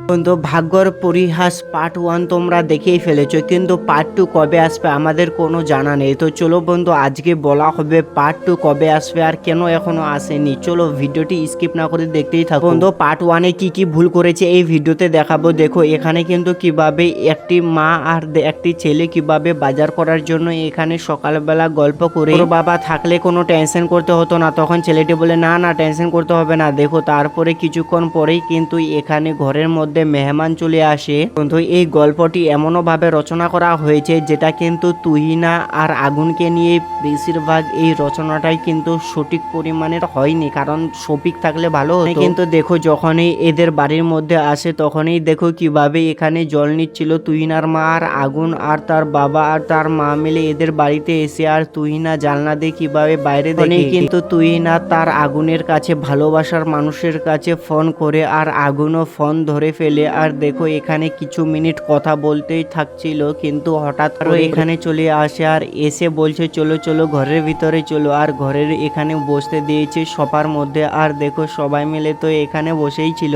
বন্ধু ভাগ্যর পরিহাস পার্ট 1 তোমরা দেখেই ফেলেছো, কিন্তু পার্ট 2 কবে আসবে আমাদের কোনো জানা নেই। তো চলো বন্ধু, আজকে বলা হবে পার্ট 2 কবে আসবে আর কেন এখনো আসেনি। চলো ভিডিওটি স্কিপ না করে দেখতেই থাকো। বন্ধু পার্ট 1-এ কি কি ভুল করেছে এই ভিডিওতে দেখাবো। দেখো এখানে কিন্তু কিভাবে একটি মা আর একটি ছেলে কিভাবে বাজার করার জন্য এখানে সকালবেলা গল্প করে, ওর বাবা থাকলে কোনো টেনশন করতে হতো না। তখন ছেলেটি বলে না না টেনশন করতে হবে না। দেখো তারপরে কিছুক্ষণ পরেই কিন্তু এখানে ঘরের মধ্যে মেহমান চলে আসে। বন্ধু এই গল্পটি এমনও ভাবে রচনা করা হয়েছে যেটা কিন্তু তুহিনা আর আগুনকে নিয়ে বেশিরভাগ এই রচনাটাই কিন্তু সঠিক পরিমাণের হয়নি, কারণ সঠিক থাকলে ভালো হতো। কিন্তু দেখো যখনই এদের বাড়ির মধ্যে আসে তখনই দেখো কিভাবে এখানে জল নিচ্ছিল তুহিনার মা আর আগুন আর তার বাবা আর তার মা মিলে এদের বাড়িতে এসে, আর তুহিনা জানলা দিয়ে কিভাবে বাইরে দেখে। কিন্তু তুহিনা তার আগুনের কাছে ভালোবাসার মানুষের কাছে ফোন করে আর আগুনও ফোন ধরে ফেলে। আর দেখো এখানে কিছু মিনিট কথা বলতেই থাকছিল, কিন্তু হঠাৎ করে এখানে চলে আসে আর এসে বলছে চলো চলো ঘরের ভিতরে চলো। আর ঘরের এখানে বসতে দিয়েছে সোফার মধ্যে। আর দেখো সবাই মিলে তো এখানে বসেই ছিল,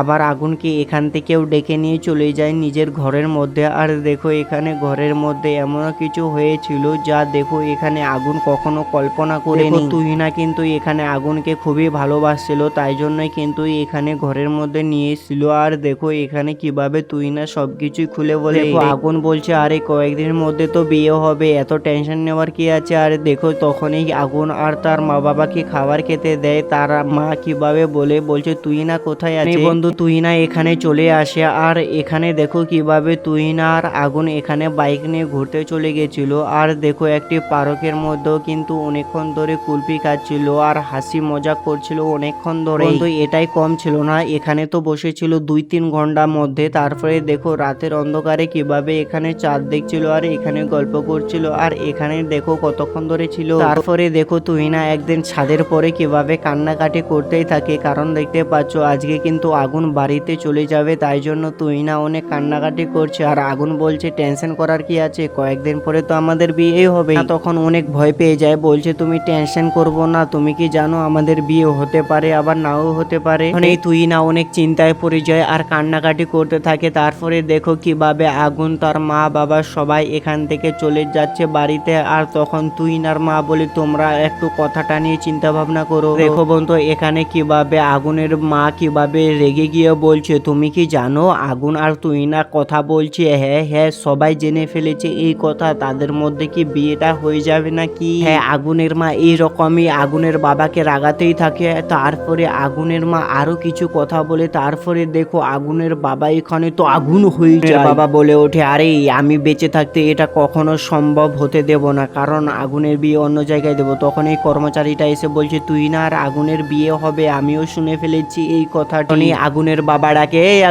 আবার আগুনকে এখান থেকেও ডেকে নিয়ে চলে যায় নিজের ঘরের মধ্যে। আর দেখো এখানে ঘরের মধ্যে এমন কিছু হয়েছিল যা দেখো এখানে আগুন কখনো কল্পনা করেনি। তুহিনা কিন্তু এখানে আগুনকে খুবই ভালোবাসছিল, তাই জন্যই কিন্তু এখানে ঘরের মধ্যে নিয়েছিল। আর দেখো এখানে কিভাবে তুহিনা সবকিছুই খুলে বলে। দেখো আগুন বলছে আরে কয়েকদিনের মধ্যে তো বিয়ে হবে, এত টেনশন নেওয়ার কি আছে। আর দেখো তখনই আগুন আর তার মা বাবাকে খাবার খেতে দেয়। তার মা কিভাবে বলছে তুহিনা কোথায় আছে। বন্ধু তুহিনা এখানে চলে আসে আর এখানে দেখো কিভাবে তুহিনা আর আগুন এখানে বাইক নিয়ে ঘুরতে চলে গেছিল। আর দেখো একটি পার্কের মধ্যেও কিন্তু অনেকক্ষণ ধরে কুলফি খাচ্ছিল আর হাসি মজাক করছিল অনেকক্ষণ ধরে। কিন্তু এটাই কম ছিল না, এখানে তো বসেছিল 2-3 ঘন্টার মধ্যে। তারপরে দেখো রাতের অন্ধকারে কিভাবে এখানে চাঁদ দেখছিল আর এখানে গল্প করছিল। আর এখানে দেখো কতক্ষণ ধরে ছিল। তারপরে দেখো তুহিনা একদিন ছাদের পরে কিভাবে কান্নাকাটি করতেই থাকে, কারণ দেখতে পাচ্ছ আজকে কিন্তু আগুন বাড়িতে চলে যাবে, তাই জন্য তুহিনা অনেক কান্নাকাটি করছে। আর আগুন বলছে টেনশন করার কি আছে, কয়েকদিন পরে তো আমাদের বিয়ে হবে। তখন অনেক ভয় পেয়ে যায়, বলছে তুমি টেনশন করবো না, তুমি কি জানো আমাদের বিয়ে হতে পারে আবার নাও হতে পারে। এই তুহিনা অনেক চিন্তায় পড়ে যায় আর কান্নাকাটি করতে থাকে। তারপরে দেখো কিভাবে আগুন তার মা বাবা সবাই এখান থেকে চলে যাচ্ছে বাড়িতে। আর তখন তুহিনার মা বলে তোমরা একটু কথাটা নিয়ে চিন্তা ভাবনা করো। দেখো বন্ধু এখানে কিভাবে আগুনের মা কিভাবে রেগে গিয়ে বলছে তুমি কি জানো আগুন আর তুহিনা কথা বলছে। হ্যাঁ হ্যাঁ সবাই জেনে ফেলেছে এই কথা, তাদের মধ্যে কি বিয়েটা হয়ে যাবে নাকি। হ্যাঁ আগুনের মা এইরকমই আগুনের বাবাকে রাগাতেই থাকে। তারপরে আগুনের মা আরো কিছু কথা বলে। তারপরে দেখো আগুনের বাবা এখানে তো আগুন হয়ে যায়। বাবা বলে ওঠে আরে আমি বেঁচে থাকতে এটা কখনো সম্ভব হতে দেব না, কারণ আগুনের বিয়ে অন্য জায়গায় দেবো। তখন এই কর্মচারীটা এসে বলছে তুই না আর আগুনের বিয়ে হবে, আমিও শুনে ফেলেছি এই কথাটি। আগুনের বাবা ডাকে এই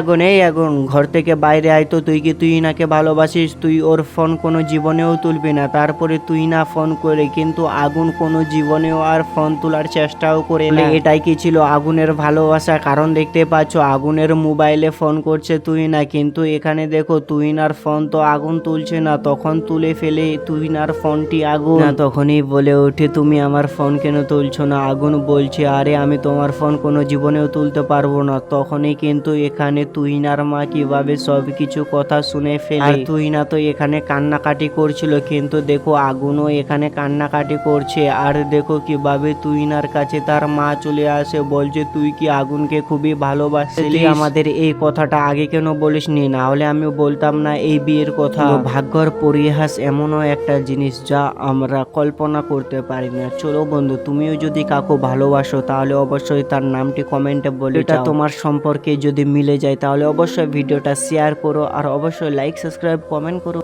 আগুন ঘর থেকে বাইরে আয় তো, তুই কি তুহিনাকে ভালোবাসিস, তুই ওর ফোন কোনো জীবনেও তুলবি না। তারপরে তুহিনা ফোন করে, কিন্তু আগুন কোনো জীবনেও আর ফোন তোলার চেষ্টাও করে না। এটাই কি ছিল আগুনের ভালোবাসা, কারণ দেখতে পাচ্ছ আগুনের মোবাইলে ফোন করছে তুহিনা, কিন্তু এখানে দেখো তুহিনার ফোন তো আগুন তুলছে না। তখন তুলে ফেলে তুহিনার ফোনটি আগুন। তখনই বলে ওঠে তুমি আমার ফোন কেন তুলছো না। আগুন বলছে আরে আমি তোমার ফোন কোনো জীবনেও তুলতে পারবো না। তখনই কিন্তু এখানে তুহিনার মা কিভাবে সবকিছু কথা শুনে ফেলে। তুহিনা তো এখানে কান্নাকাটি করছিল, কিন্তু দেখো আগুনও এখানে কান্নাকাটি করছে। আর দেখো কিভাবে তুহিনার কাছে তার মা চলে আসে, বলছে তুই কি আগুনকে খুবই ভালোবাসিস, আমাদের এই কথাটা আগে কেন বলিসনি, না হলে আমি বলতাম না এই বিয়ের কথা। ভাগ্যর পরিহাস এমনও একটা জিনিস যা আমরা কল্পনা করতে পারি না। চলো বন্ধু তুমিও যদি কাউকে ভালোবাসো তাহলে অবশ্যই তার নামটি কমেন্টে বলে যাও। তোমার সম্পর্কে যদি মিলে যায় তাহলে অবশ্যই ভিডিওটা শেয়ার করো আর অবশ্যই লাইক সাবস্ক্রাইব কমেন্ট করো।